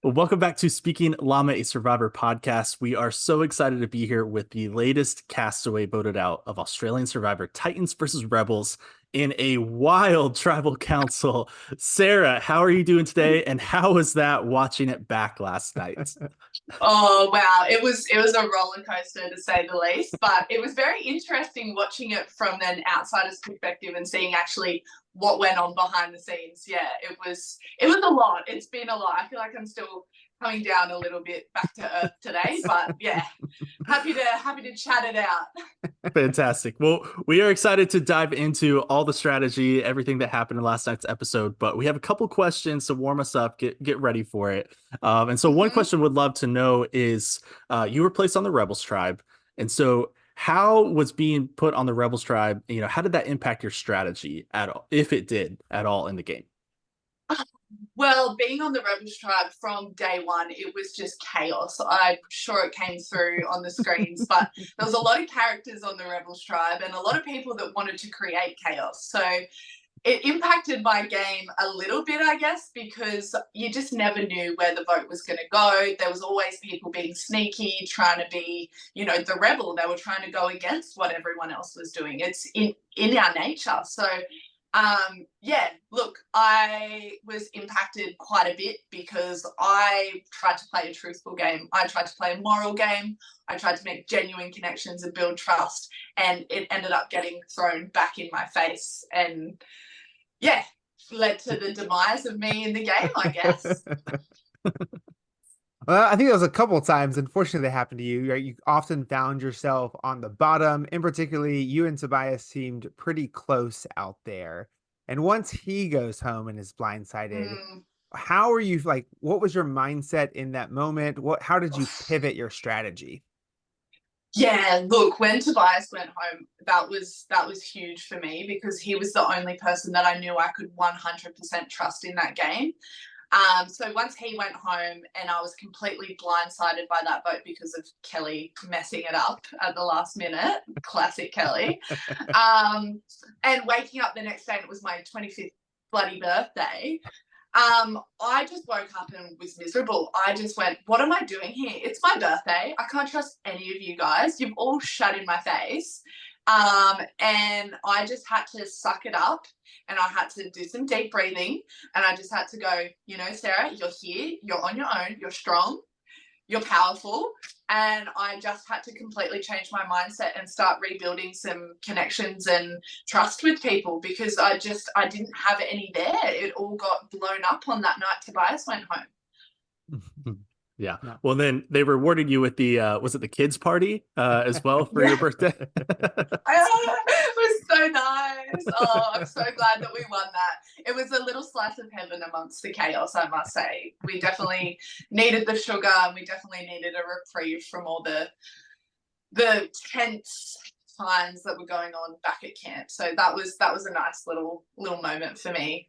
Well, welcome back to Speaking Llama, a Survivor podcast. We are so excited to be here with the latest castaway voted out of Australian Survivor Titans versus Rebels in a wild tribal council. Sarah, how are you doing today? And how was that watching it back last night? Oh wow, it was a roller coaster to say the least, but it was very interesting watching it from an outsider's perspective and seeing actually what went on behind the scenes. Yeah, it was a lot. It's been a lot. I feel like I'm still coming down a little bit back to earth today, but yeah, happy to chat it out. Fantastic. Well, we are excited to dive into all the strategy, everything that happened in last night's episode, but we have a couple questions to warm us up, get ready for it. And so one Mm-hmm. question would love to know is you were placed on the Rebels tribe. And so how was being put on the Rebels tribe, how did that impact your strategy at all, if it did at all in the game? Well, being on the Rebels tribe from day one, it was just chaos. I'm sure it came through on the screens, but there was a lot of characters on the Rebels tribe and a lot of people that wanted to create chaos. So it impacted my game a little bit, I guess, because you just never knew where the vote was going to go. There was always people being sneaky, trying to be, the rebel. They were trying to go against what everyone else was doing. It's in our nature. So yeah, look, I was impacted quite a bit because I tried to play a truthful game. I tried to play a moral game. I tried to make genuine connections and build trust, and it ended up getting thrown back in my face. And yeah, led to the demise of me in the game, I guess. Well, I think that was a couple of times. Unfortunately, that happened to you. Right? You often found yourself on the bottom, and particularly you and Tobias seemed pretty close out there. And once he goes home and is blindsided, Mm. how are you like? What was your mindset in that moment? How did you pivot your strategy? Yeah, look, when Tobias went home, that was huge for me because he was the only person that I knew I could 100% trust in that game. So once he went home and I was completely blindsided by that vote because of Kelly messing it up at the last minute, classic Kelly, and waking up the next day and it was my 25th bloody birthday. I just woke up and was miserable. I just went, what am I doing here? It's my birthday. I can't trust any of you guys. You've all shut in my face. And I just had to suck it up and I had to do some deep breathing and I just had to go, Sarah, you're here, you're on your own, you're strong, you're powerful. And I just had to completely change my mindset and start rebuilding some connections and trust with people because I didn't have any there. It all got blown up on that night Tobias went home. Yeah. No. Well, then they rewarded you with the was it the kids party as well for your Yeah. birthday? It was so nice. Oh, I'm so glad that we won that. It was a little slice of heaven amongst the chaos, I must say. We definitely needed the sugar and we definitely needed a reprieve from all the tense times that were going on back at camp. So that was a nice little moment for me.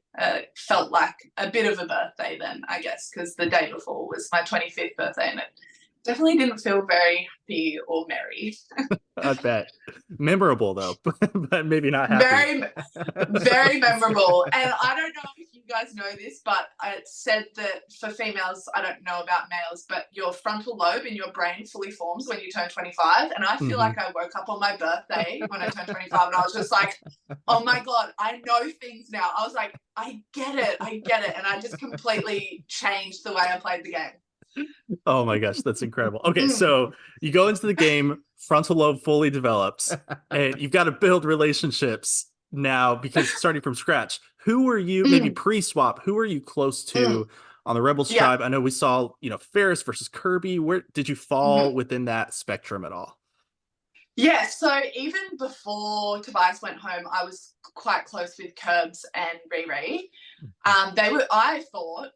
Felt like a bit of a birthday then, I guess, because the day before was my 25th birthday and it definitely didn't feel very happy or merry. I bet. Memorable though, but maybe not happy. Very, very memorable. And I don't know if you guys know this, but it said that for females, I don't know about males, but your frontal lobe in your brain fully forms when you turn 25. And I feel Mhm. like I woke up on my birthday when I turned 25 and I was just like, oh my God, I know things now. I was like, I get it. I get it. And I just completely changed the way I played the game. Oh my gosh, that's incredible. Okay, Mm. so you go into the game, frontal lobe fully develops, and you've got to build relationships now because starting from scratch. Who were you, maybe Mm. pre-swap, who are you close Mm. to on the Rebels Yeah. tribe? I know we saw, Ferris versus Kirby. Where did you fall Mm-hmm. within that spectrum at all? Yeah, so even before Tobias went home, I was quite close with Curbs and Riri. They were, I thought,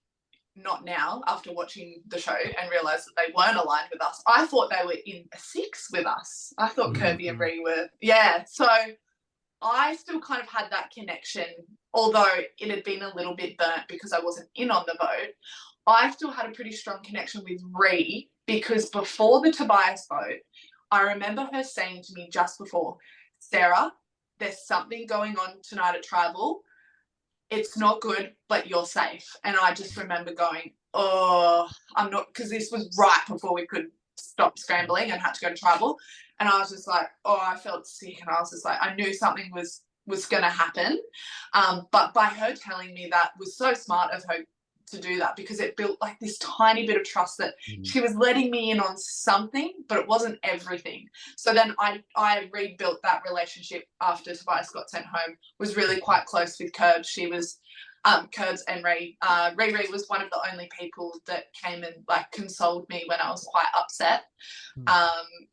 not now, after watching the show and realised that they weren't aligned with us, I thought they were in a six with us. I thought Kirby and Mhm. Riri were, yeah. So I still kind of had that connection, although it had been a little bit burnt because I wasn't in on the vote. I still had a pretty strong connection with Ree because before the Tobias vote, I remember her saying to me just before, Sarah, there's something going on tonight at Tribal. It's not good, but you're safe. And I just remember going, oh, I'm not, because this was right before we could stop scrambling and had to go to tribal. And I was just like, oh, I felt sick. And I was just like, I knew something was going to happen. But by her telling me that was so smart of her to do that, because it built like this tiny bit of trust that she was letting me in on something, but it wasn't everything. So then I rebuilt that relationship after Tobias got sent home, was really quite close with Curbs. She was Curbs and Ray. Ray was one of the only people that came and like consoled me when I was quite upset.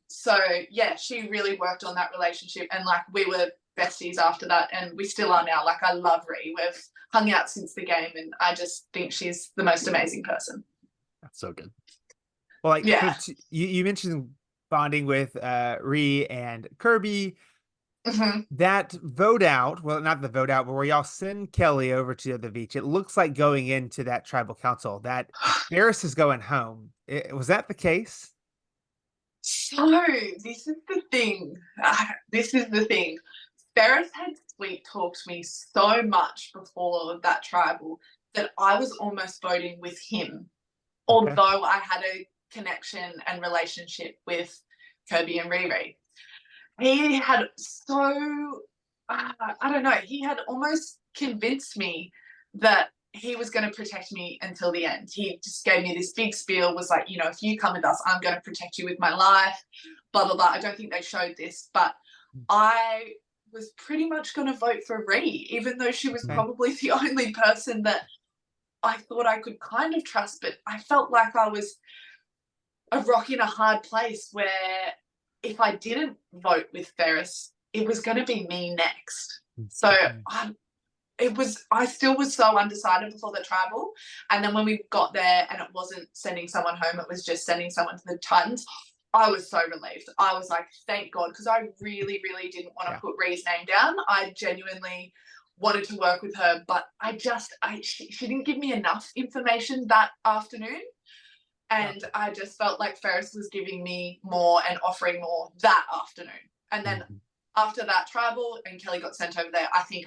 So yeah, she really worked on that relationship, and like we were besties after that, and we still are now. Like I love Ree. We've hung out since the game, and I just think she's the most amazing person. That's so good. Well, like Yeah. you mentioned bonding with Ree and Kirby. That vote out, well, not the vote out, but where y'all send Kelly over to the beach, it looks like going into that tribal council that Ferris is going home. Was that the case? So this is the thing. Ferris had sweet talked me so much before that tribal that I was almost voting with him, although I had a connection and relationship with Kirby and Riri. He had I don't know, he had almost convinced me that he was going to protect me until the end. He just gave me this big spiel, was like, you know, if you come with us, I'm going to protect you with my life, blah, blah, blah. I don't think they showed this, but I was pretty much going to vote for Ree, even though she was probably the only person that I thought I could kind of trust, but I felt like I was a rock in a hard place where if I didn't vote with Ferris, it was going to be me next. So I still was so undecided before the tribal. And then when we got there and it wasn't sending someone home, it was just sending someone to the Titans, I was so relieved. I was like, thank God, because I really, really didn't want to put Ree's name down. I genuinely wanted to work with her, but she didn't give me enough information that afternoon. And I just felt like Ferris was giving me more and offering more that afternoon. And then after that tribal and Kelly got sent over there, I think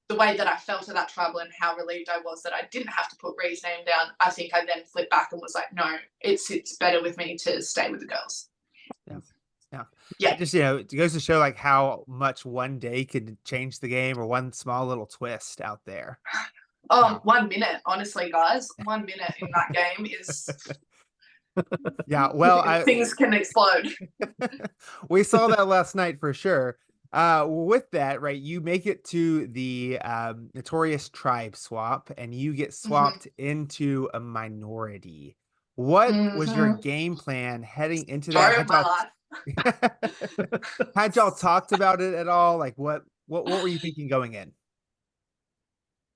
the way that I felt at that tribal and how relieved I was that I didn't have to put Ree's name down, I think I then flipped back and was like, no, it sits better with me to stay with the girls. Yeah. Just, you know, it goes to show like how much one day could change the game, or one small little twist out there. Oh, 1 minute, honestly, guys. 1 minute in that game is well, things can explode. We saw that last night for sure. With that, right, you make it to the notorious tribe swap, and you get swapped into a minority. What was your game plan heading into that? Had y'all talked about it at all? Like what were you thinking going in?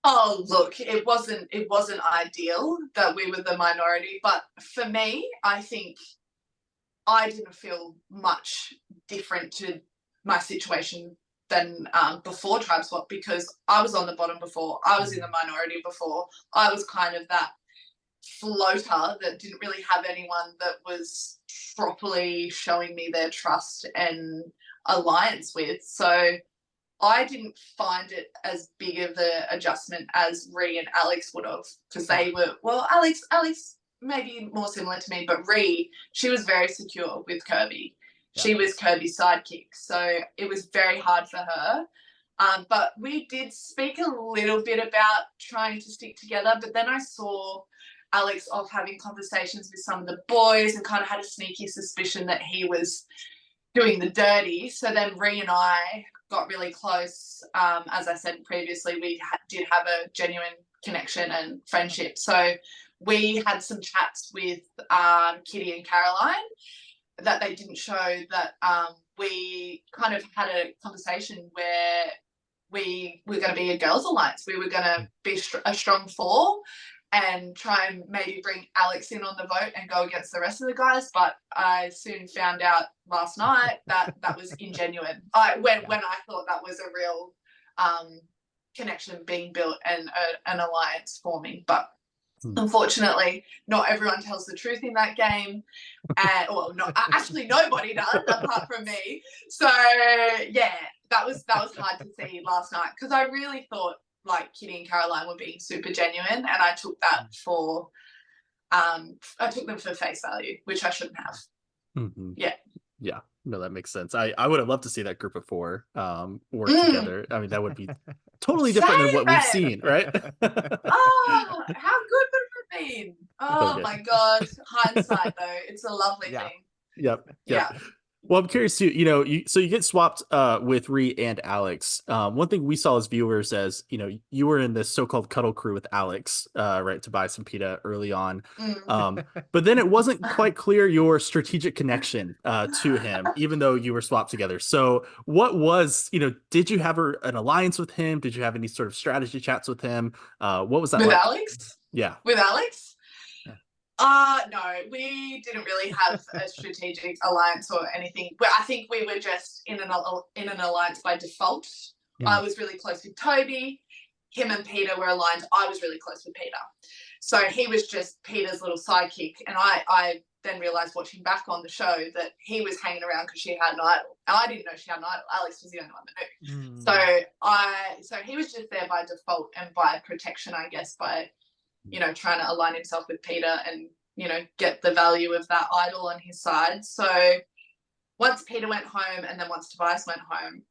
Oh, look, it wasn't ideal that we were the minority, but for me, I think I didn't feel much different to my situation than before tribe swap, because I was on the bottom before, I was in the minority before, I was kind of that floater that didn't really have anyone that was properly showing me their trust and alliance with. So I didn't find it as big of an adjustment as Ree and Alex would have, because they were, well, Alex maybe more similar to me, but Ree, she was very secure with Kirby. She was Kirby's sidekick, so it was very hard for her. But we did speak a little bit about trying to stick together, but then I saw Alex off having conversations with some of the boys and kind of had a sneaky suspicion that he was doing the dirty. So then Ree and I got really close. As I said previously, we did have a genuine connection and friendship. So we had some chats with Kitty and Caroline that they didn't show, that we kind of had a conversation where we were going to be a girls' alliance. We were going to be a strong four and try and maybe bring Alex in on the vote and go against the rest of the guys. But I soon found out last night that that was ingenuine. When I thought that was a real connection being built and an alliance forming. But unfortunately, not everyone tells the truth in that game. And well, actually nobody does apart from me. So yeah, that was hard to see last night, because I really thought like Kitty and Caroline were being super genuine, and I took that for I took them for face value, which I shouldn't have. Mhm. Yeah. Yeah, no, that makes sense. I would have loved to see that group of four work together. I mean, that would be totally different than what we've seen, right? Oh, how good would it have been? Oh Okay. my God. Hindsight, though, it's a lovely Yeah. thing. Yep. Yeah. Well, I'm curious too, so you get swapped with Ree and Alex. One thing we saw as viewers as, you were in this so-called cuddle crew with Alex, right, Tobias and PETA early on. Mm. But then it wasn't quite clear your strategic connection to him, even though you were swapped together. So what was, did you have an alliance with him? Did you have any sort of strategy chats with him? What was that With like? Alex? Yeah. With Alex? Yeah. No, we didn't really have a strategic alliance or anything. But I think we were just in an alliance by default. I was really close with Toby. Him and Peter were aligned. I was really close with Peter. So he was just Peter's little sidekick. And I then realized watching back on the show that he was hanging around because she had an idol. And I didn't know she had an idol. Alex was the only one that knew. So he was just there by default and by protection, I guess, by trying to align himself with Peter and, get the value of that idol on his side. So once Peter went home and then once Tobias went home,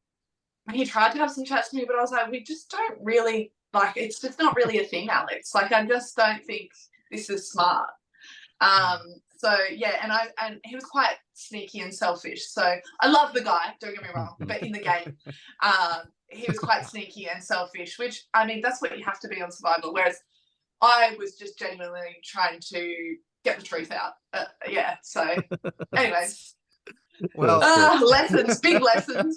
he tried to have some chats to me, but I was like, we just don't really, it's just not really a thing, Alex. I just don't think this is smart. So yeah, and he was quite sneaky and selfish. So I love the guy, don't get me wrong, but in the game, he was quite sneaky and selfish, which, I mean, that's what you have to be on Survivor. Whereas I was just genuinely trying to get the truth out. Yeah. So, anyways. Well, lessons, big lessons.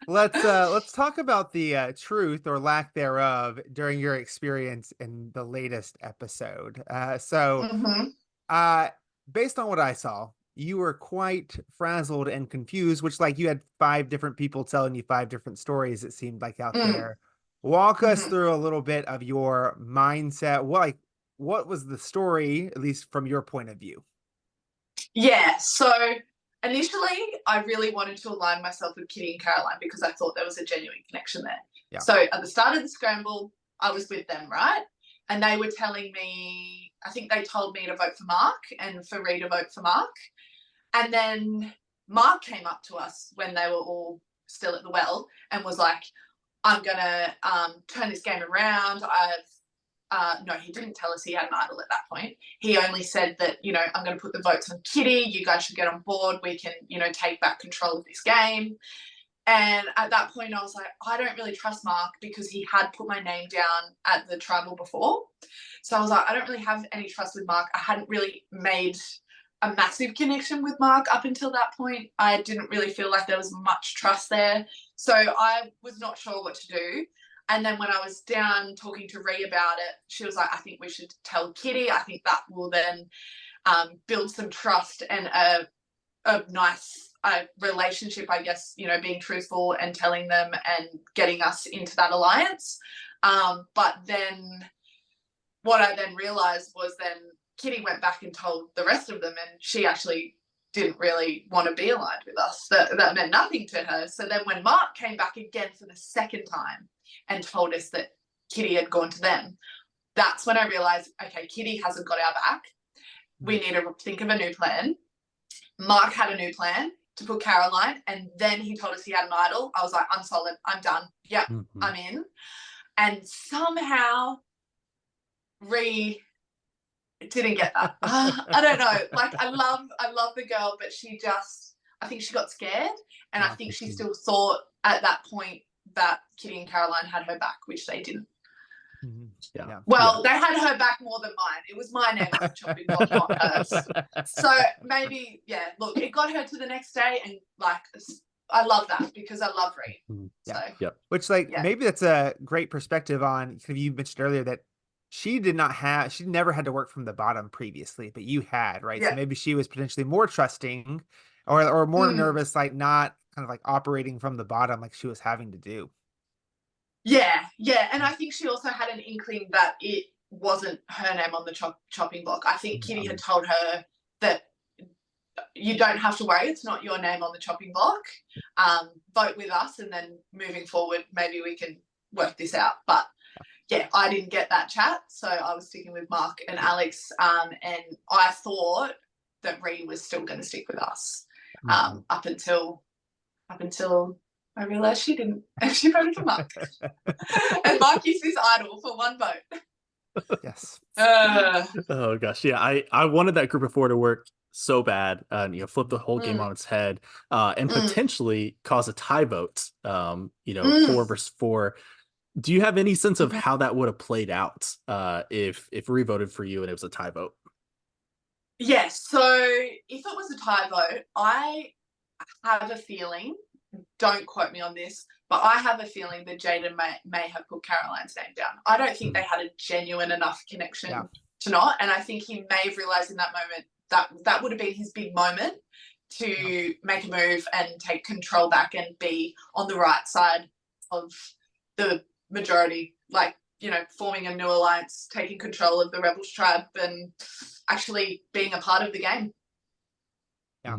let's talk about the truth or lack thereof during your experience in the latest episode. Based on what I saw, you were quite frazzled and confused, which you had 5 different people telling you 5 different stories, it seemed like out there. Walk us through a little bit of your mindset. What was the story, at least from your point of view? Yeah, so initially I really wanted to align myself with Kitty and Caroline because I thought there was a genuine connection there. Yeah. So at the start of the scramble, I was with them, right? And they were telling me, I think they told me to vote for Mark and for Ree to vote for Mark. And then Mark came up to us when they were all still at the well and was like, I'm going to turn this game around. No, he didn't tell us he had an idol at that point. He only said that, I'm going to put the votes on Kitty. You guys should get on board. We can, take back control of this game. And at that point, I was like, I don't really trust Mark because he had put my name down at the tribal before. So I was like, I don't really have any trust with Mark. I hadn't really made a massive connection with Mark up until that point. I didn't really feel like there was much trust there. So I was not sure what to do. And then when I was down talking to Ree about it, she was like, I think we should tell Kitty. I think that will then build some trust and a nice relationship, I guess, being truthful and telling them and getting us into that alliance. But then what I then realized was then Kitty went back and told the rest of them, and she actually didn't really want to be aligned with us. That meant nothing to her. So then when Mark came back again for the second time and told us that Kitty had gone to them, that's when I realized, okay, Kitty hasn't got our back. We need to think of a new plan. Mark had a new plan to put Caroline, and then he told us he had an idol. I was like, I'm solid. I'm done. Yep, I'm in. And somehow Ree didn't get that. I don't know. I love the girl, but I think she got scared, and I think she still thought at that point that Kitty and Caroline had her back, which they didn't. Yeah. Well, they had her back more than mine. It was my name on the chopping block, not hers. So maybe, yeah, look, it got her to the next day, and I love that because I love Ree. Which maybe that's a great perspective on, you mentioned earlier that she never had to work from the bottom previously, but you had, right? So maybe she was potentially more trusting or more nervous, not kind of operating from the bottom like she was having to do. Yeah. And I think she also had an inkling that it wasn't her name on the chopping block. I think Kitty had told her that you don't have to worry, it's not your name on the chopping block. Vote with us, and then moving forward, maybe we can work this out. But yeah, I didn't get that chat, so I was sticking with Mark and Alex, and I thought that Ree was still going to stick with us up until I realised she didn't, and she voted for Mark. And Mark is his idol for one vote. Yes. Oh gosh, yeah, I wanted that group of 4 to work so bad, and flip the whole game on its head, and potentially cause a tie vote. 4 versus 4. Do you have any sense of how that would have played out if Ree voted for you and it was a tie vote? Yes. So if it was a tie vote, I have a feeling. Don't quote me on this, but I have a feeling that Jaden may have put Caroline's name down. I don't think they had a genuine enough connection to not, and I think he may have realised in that moment that would have been his big moment to make a move and take control back and be on the right side of the majority, like, forming a new alliance, taking control of the Rebels tribe, and actually being a part of the game. Yeah.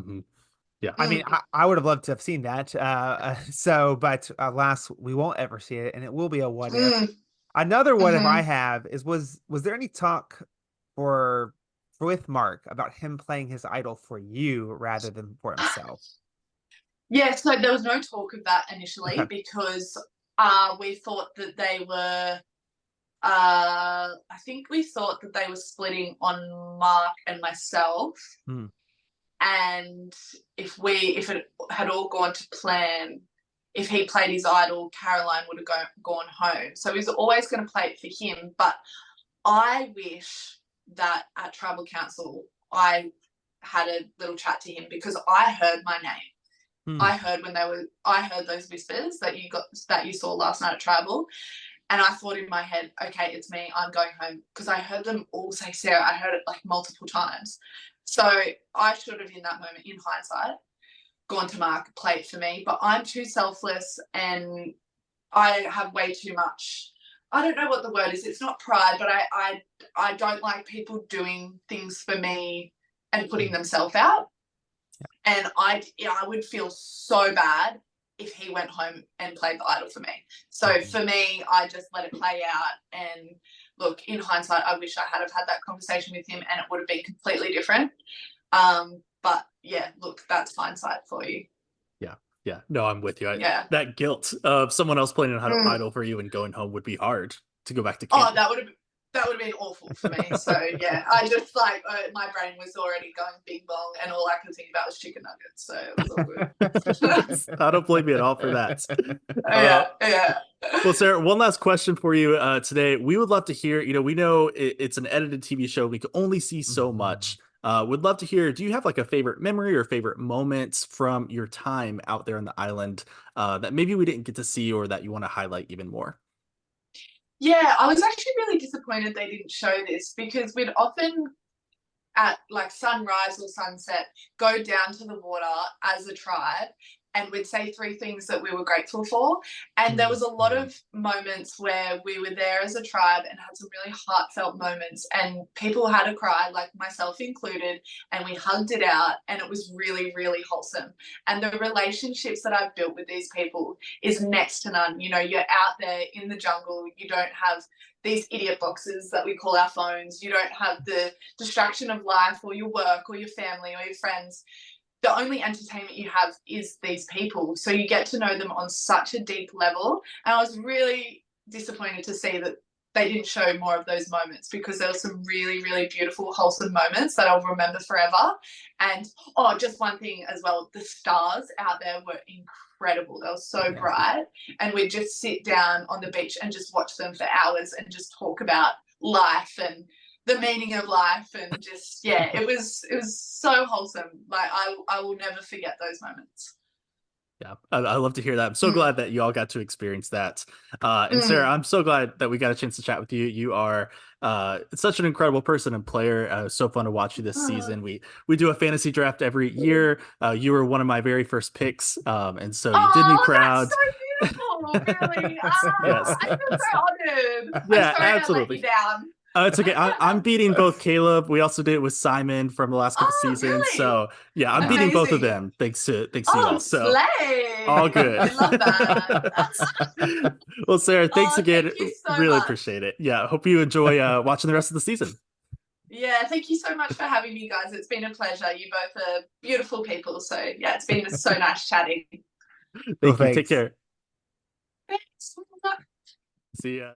Yeah, I mean, I would have loved to have seen that. But alas, we won't ever see it, and it will be a what if. Another what if I have is was there any talk with Mark about him playing his idol for you rather than for himself? Yeah, so there was no talk of that initially because we thought that they were. I think we thought that they were splitting on Mark and myself. And if it had all gone to plan, if he played his idol, Caroline would have gone home. So he was always going to play it for him. But I wish that at Tribal Council I had a little chat to him, because I heard my name. I heard those whispers that you saw last night at Tribal. And I thought in my head, okay, it's me, I'm going home. Because I heard them all say Sarah. I heard it like multiple times. So I should have, in that moment, in hindsight, gone to Mark, play it for me. But I'm too selfless and I have way too much. I don't know what the word is. It's not pride, but I don't like people doing things for me and putting themselves out. And I would feel so bad if he went home and played the idol for me. So for me, I just let it play out. And look, in hindsight, I wish I had that conversation with him and it would have been completely different. But yeah, look, that's hindsight for you. Yeah. No, I'm with you. That guilt of someone else playing an idol for you and going home would be hard to go back to camp. Oh, that would have been awful for me. So yeah, I just my brain was already going bing bong, and all I could think about was chicken nuggets. So it was all good. I don't blame you at all for that. Yeah. Well, Sarah, one last question for you today. We would love to hear. We know it's an edited TV show. We can only see so much. Would love to hear, do you have like a favorite memory or favorite moments from your time out there on the island that maybe we didn't get to see or that you want to highlight even more? Yeah, I was actually really disappointed they didn't show this, because we'd often at like sunrise or sunset go down to the water as a tribe and we'd say 3 things that we were grateful for. And there was a lot of moments where we were there as a tribe and had some really heartfelt moments, and people had a cry, like myself included, and we hugged it out, and it was really, really wholesome. And the relationships that I've built with these people is next to none. You're out there in the jungle, you don't have these idiot boxes that we call our phones, you don't have the distraction of life or your work or your family or your friends. The only entertainment you have is these people. So you get to know them on such a deep level. And I was really disappointed to see that they didn't show more of those moments, because there were some really, really beautiful, wholesome moments that I'll remember forever. And, just one thing as well, the stars out there were incredible. They were so bright. And we'd just sit down on the beach and just watch them for hours and just talk about life and the meaning of life, and just it was so wholesome. Like I will never forget those moments. Yeah, I love to hear that. I'm so glad that you all got to experience that. And Sarah, I'm so glad that we got a chance to chat with you. You are such an incredible person and player. So fun to watch you this season. We do a fantasy draft every year. You were one of my very first picks, and so you did me proud. That's so beautiful, really. Yes. I feel so honored. Yeah, I'm sorry absolutely. I let you down. It's okay. I'm beating both Caleb. We also did it with Simon from the last couple Oh, seasons. really? So yeah, I'm beating both of Amazing. them. Thanks to you Oh, all. So slay. all good. I love that. Well, Sarah, thanks Oh, again. thank you so Really much. appreciate it. Yeah, hope you enjoy watching the rest of the season. Yeah, thank you so much for having me, guys. It's been a pleasure. You both are beautiful people. So yeah, it's been so nice chatting. Well, Thank you. Take thanks. care. Thanks. See ya.